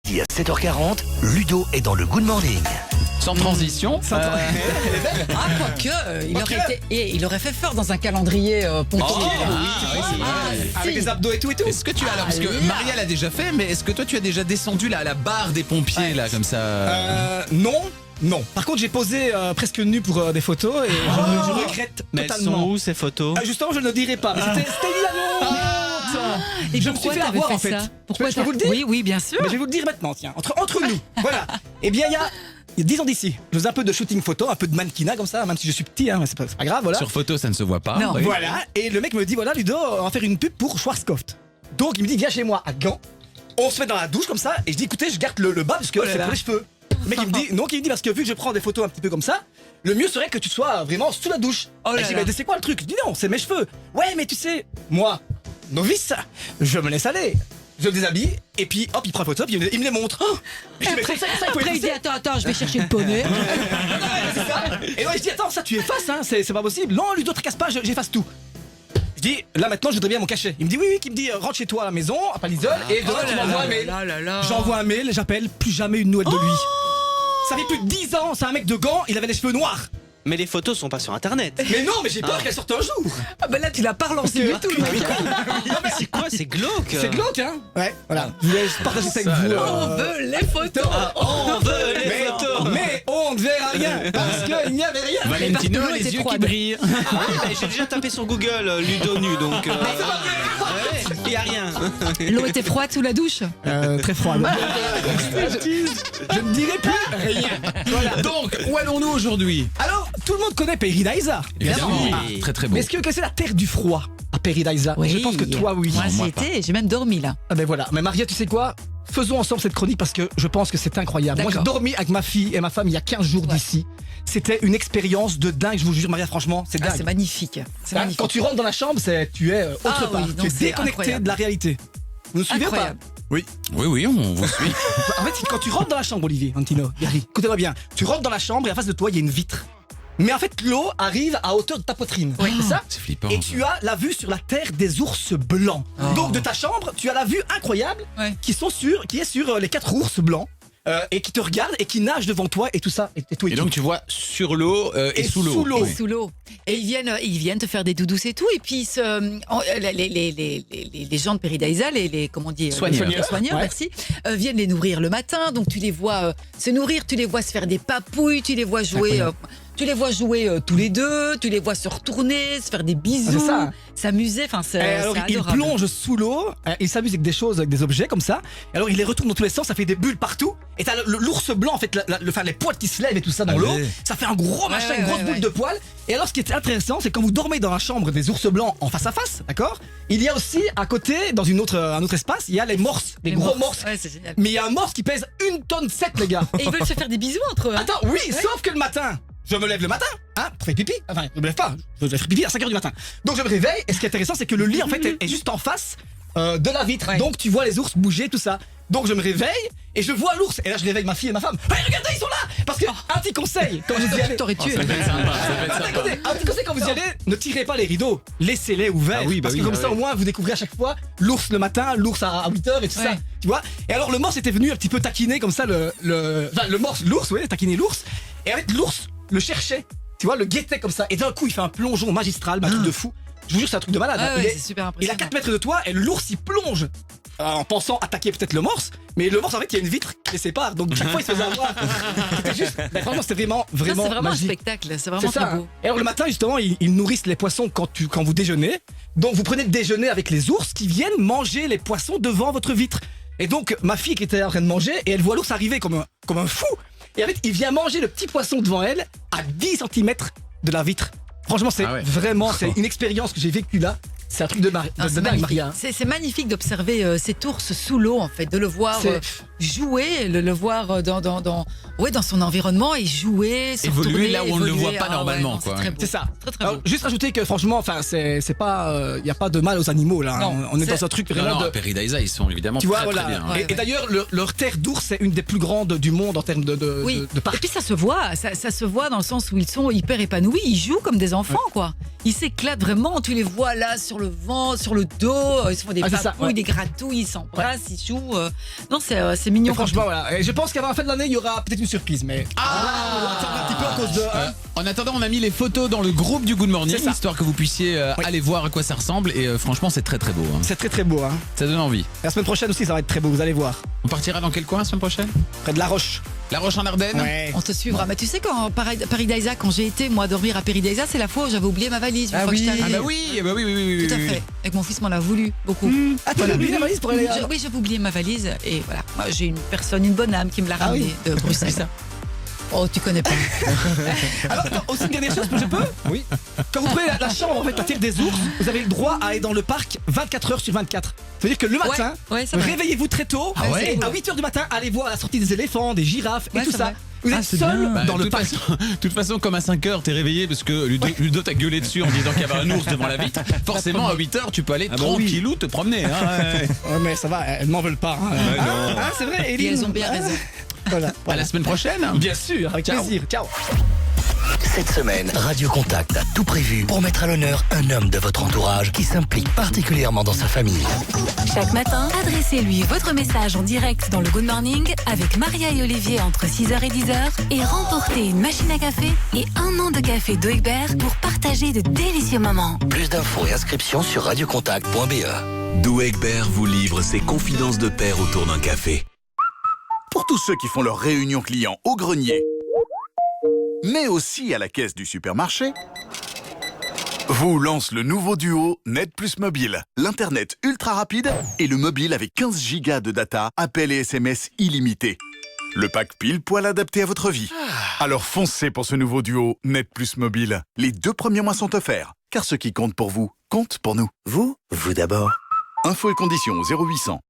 Et à 7h40, Ludo est dans le Good Morning. Sans transition. Ah, quoique, il aurait fait fort dans un calendrier pompier. c'est vrai. Avec Si. des abdos et tout et tout. Est-ce que tu as alors, parce que oui. Maria l'a déjà fait, mais est-ce que toi tu as déjà descendu là à la barre des pompiers là comme ça? Non. Par contre, j'ai posé presque nu pour des photos et je regrette Mais elles sont totalement. où ces photos? Justement, je ne le dirai pas. Mais c'était il y a longtemps. Et Je me pourquoi suis fait t'avais avoir, fait en fait. ça? Pourquoi Je peux vous le dire? Oui, bien sûr. Mais je vais vous le dire maintenant, tiens, entre nous. Voilà. Eh bien, il y a 10 ans d'ici, je faisais un peu de shooting photo, un peu de mannequinat comme ça, même si je suis petit, hein, mais c'est pas grave, voilà. Sur photo, ça ne se voit pas. Non. Oui. Voilà. Et le mec me dit, voilà, Ludo, on va faire une pub pour Schwarzkopf. Donc, il me dit, viens chez moi à Gand. On se met dans la douche comme ça, et je dis, écoutez, je garde le bas parce que c'est pour les cheveux. Le mec, il me dit, non, il me dit, parce que vu que je prends des photos un petit peu comme ça, le mieux serait que tu sois vraiment sous la douche. Et je dis, mais c'est quoi le truc? Je dis, non, c'est mes cheveux. Ouais, mais tu sais, moi, novice, je me laisse aller. Je me déshabille, et puis hop, il prend la photo, puis il me les montre. Et je dis, mais c'est ça, il faut Après, il dit effacer. attends, je vais chercher le poney. C'est ça. Et moi je dis attends, ça tu effaces, hein, c'est pas possible. Non, Ludo, te casse pas, j'efface tout. Je dis là maintenant je voudrais bien mon cachet. Il me dit oui, il me dit rentre chez toi à la maison, à Palisol, et demain tu m'envoies un mail. J'envoie un mail, j'appelle, plus jamais une nouvelle de lui. Ça fait plus de 10 ans, c'est un mec de Gand, il avait les cheveux noirs. Mais les photos sont pas sur internet. Mais non, mais j'ai peur qu'elle sorte un jour. Ah ben là, tu l'as pas relancé du tout. le mec. C'est quoi? C'est glauque. C'est glauque, hein. Ouais, voilà. Je voulais juste partager ça avec vous. On veut les photos. On veut les Mais, photos. mais on ne verra rien parce qu'il n'y avait rien. Valentino, parce que l'eau les était yeux qui froide. brillent. Ah oui, bah, j'ai déjà tapé sur Google Ludo nu donc. Il y a rien. L'eau était froide sous la douche. Très froid. Je ne dirai plus rien. Donc, où allons-nous aujourd'hui? Alors, tout le monde connaît Paradisa. Évidemment. Oui. Ah, très très beau. Mais est-ce que c'est la terre du froid à Paradisa? Je pense que toi, oui. Moi, j'y moi pas. étais, j'ai même dormi là. Ah ben voilà. Mais Maria, tu sais quoi? Faisons ensemble cette chronique parce que je pense que c'est incroyable. Moi, j'ai D'accord. dormi avec ma fille et ma femme il y a 15 jours d'ici. C'était une expérience de dingue, je vous jure, Maria, franchement, c'est Ah, dingue. c'est magnifique. C'est Hein, magnifique. Quand tu rentres dans la chambre, tu es autre Ah part. oui, tu non, es c'est déconnecté incroyable. de la réalité. Vous nous suivez ou pas? Incroyable. Oui, on vous suit. En fait, quand tu rentres dans la chambre, Olivier, Antino, Gary, écoutez-moi bien. Tu rentres dans la chambre et en face de toi, il y a une vitre. Mais en fait, l'eau arrive à hauteur de ta poitrine. C'est ça? C'est flippant. Et tu as la vue sur la terre des ours blancs. Donc de ta chambre, tu as la vue incroyable Ouais. qui est sur les 4 ours blancs et qui te regardent et qui nagent devant toi et tout ça et tout. Et donc tu vois sur l'eau et sous l'eau. sous l'eau. Oui. Sous l'eau. Et ils viennent te faire des doudous et tout. Et puis les gens de Paradisa, comment on dit, Soigneurs. les soigneurs, Ouais. merci, viennent les nourrir le matin. Donc tu les vois se nourrir, tu les vois se faire des papouilles, tu les vois jouer. Tous les deux, tu les vois se retourner, se faire des bisous, C'est ça. s'amuser. Enfin, c'est Alors il adorable. plonge sous l'eau, il s'amuse avec des choses, avec des objets comme ça. Et alors il les retourne dans tous les sens, ça fait des bulles partout. Et t'as l'ours blanc en fait, les poils qui se lèvent et tout ça dans Ah l'eau. ouais. Ça fait un gros machin, Ouais, une grosse ouais, boule ouais. de poils. Et alors ce qui est intéressant, c'est quand vous dormez dans la chambre des ours blancs en face à face, d'accord? Il y a aussi à côté, dans un autre espace, il y a les morses, les gros morses. Ouais, c'est génial. Mais il y a un morse qui pèse 1 tonne 7 les gars. Et ils veulent se faire des bisous entre eux. hein. Attends, oui, sauf que le matin, je me lève le matin, hein, pour faire pipi. Enfin, je me lève pas, je vais faire pipi à 5h du matin. Donc je me réveille, et ce qui est intéressant, c'est que le lit, en fait, est juste en face de la vitre. Ouais. Donc tu vois les ours bouger, tout ça. Donc je me réveille, et je vois l'ours. Et là, je réveille ma fille et ma femme. Hey, regardez, ils sont là! Parce que, un petit conseil, quand vous y allez. T'aurais tué. Attendez, un petit conseil quand vous y allez, ne tirez pas les rideaux, laissez-les ouverts. Ah oui, bah parce oui, que comme bah ça, oui. au moins, vous découvrez à chaque fois l'ours le matin, l'ours à 8h et tout ça. Ouais. Tu vois? Et alors, le morse était venu un petit peu taquiner comme ça, l'ours, oui, taquiner l'ours. Et en fait, l'ours le cherchait, tu vois, le guettait comme ça. Et d'un coup, il fait un plongeon magistral, un truc de fou. Je vous jure, c'est un truc de malade. Ah Il ouais, est- c'est super il a impressionnant. 4 mètres de toi et l'ours il plonge en pensant attaquer peut-être le morse, mais le morse en fait il y a une vitre qui les sépare donc chaque fois il se faisait avoir. C'était juste, mais franchement c'était vraiment Ça, c'est vraiment un magique. spectacle. C'est C'est vraiment ça. très hein. beau. Et alors le matin justement ils nourrissent les poissons quand vous déjeunez. Donc vous prenez le déjeuner avec les ours qui viennent manger les poissons devant votre vitre. Et donc ma fille qui était en train de manger et elle voit l'ours arriver comme un fou. Et en fait il vient manger le petit poisson devant elle à 10 cm de la vitre. Franchement c'est Ah ouais. vraiment c'est une expérience que j'ai vécue là. C'est un truc de Non, c'est dingue magnifique. Maria. C'est magnifique d'observer cet ours sous l'eau, en fait, de le voir C'est- jouer, le voir dans son environnement et jouer, se Évoluer retourner, là où on ne le voit évoluer. pas Ah ouais, normalement, non, quoi. C'est très beau. C'est ça. Très très Alors, beau. juste rajouter que franchement, enfin, c'est pas, il y a pas de mal aux animaux là. hein. Non, On est c'est- dans un truc Non, vraiment non, de. à Paradisa, ils sont évidemment Tu vois, très, voilà. très bien. hein. Ouais, Et d'ailleurs, leur terre d'ours, c'est une des plus grandes du monde en termes de Oui. de Et parcs. puis ça se voit, ça se voit dans le sens où ils sont hyper épanouis, ils jouent comme des enfants, quoi. Ils s'éclatent vraiment, tu les vois là sur le ventre, sur le dos, ils se font des Ah, c'est ça, papouilles, ouais. des gratouilles, ils s'embrassent, ils jouent. Non, c'est mignon. Et franchement, voilà. Et je pense qu'avant la fin de l'année, il y aura peut-être une surprise, mais. On va attendre un petit peu à cause de. En attendant, on a mis les photos dans le groupe du Good Morning, C'est ça. histoire que vous puissiez aller voir à quoi ça ressemble. Et franchement, c'est très très beau. Hein. C'est très très beau, hein. Ça donne envie. La semaine prochaine aussi, ça va être très beau, vous allez voir. On partira dans quel coin la semaine prochaine? Près de La Roche. La Roche en Ardennes. Ouais. On te suivra. Mais tu sais, quand Paradisa, quand j'ai été moi dormir à Paradisa, c'est la fois où j'avais oublié ma valise. Une Ah fois oui. que j'étais Ah arrivée. bah oui, bah oui. Tout à fait. Et que mon fils m'en a voulu beaucoup. Ah, tu as oublié la valise pour aller à. Oui, j'avais oublié ma valise et voilà. Moi, j'ai une bonne âme qui me l'a Ah oui. ramenée de Bruxelles. Oh, tu connais pas. Alors, attends, aussi une dernière chose, je peux? Oui. Quand vous prenez la chambre en fait, la terre des ours, vous avez le droit à aller dans le parc 24 heures sur 24. Ça veut dire que le matin, Ouais, c'est vrai. réveillez-vous très tôt. Ah ouais. Et à 8 heures du matin, allez voir la sortie des éléphants, des girafes et Ouais, tout c'est ça. vrai. Vous Ah, êtes c'est seul bien. dans le de parc. toute façon, comme à 5h, t'es réveillé parce que Ludo t'a gueulé dessus en disant qu'il y avait un ours devant la vitre. Forcément, à 8h, tu peux aller Ah bah oui. tranquillou te promener. Hein, ouais. Ouais, mais ça va, elles m'en veulent pas. Hein. Hein, c'est vrai, Et Eline. elles ont bien raison. Voilà. À la semaine prochaine. Bien sûr, avec plaisir. Ciao. Cette semaine, Radio Contact a tout prévu pour mettre à l'honneur un homme de votre entourage qui s'implique particulièrement dans sa famille. Chaque matin, adressez-lui votre message en direct dans le Good Morning avec Maria et Olivier entre 6h et 10h et remportez une machine à café et 1 an de café de Hegberg pour partager de délicieux moments. Plus d'infos et inscriptions sur radiocontact.be. Douegbert vous livre ses confidences de père autour d'un café. Pour tous ceux qui font leur réunion client au grenier, mais aussi à la caisse du supermarché, vous lance le nouveau duo Net Plus Mobile. L'Internet ultra rapide et le mobile avec 15 gigas de data, appels et SMS illimités. Le pack pile poil adapté à votre vie. Alors foncez pour ce nouveau duo Net Plus Mobile. Les 2 premiers mois sont offerts, car ce qui compte pour vous, compte pour nous. Vous d'abord. Infos et conditions au 0800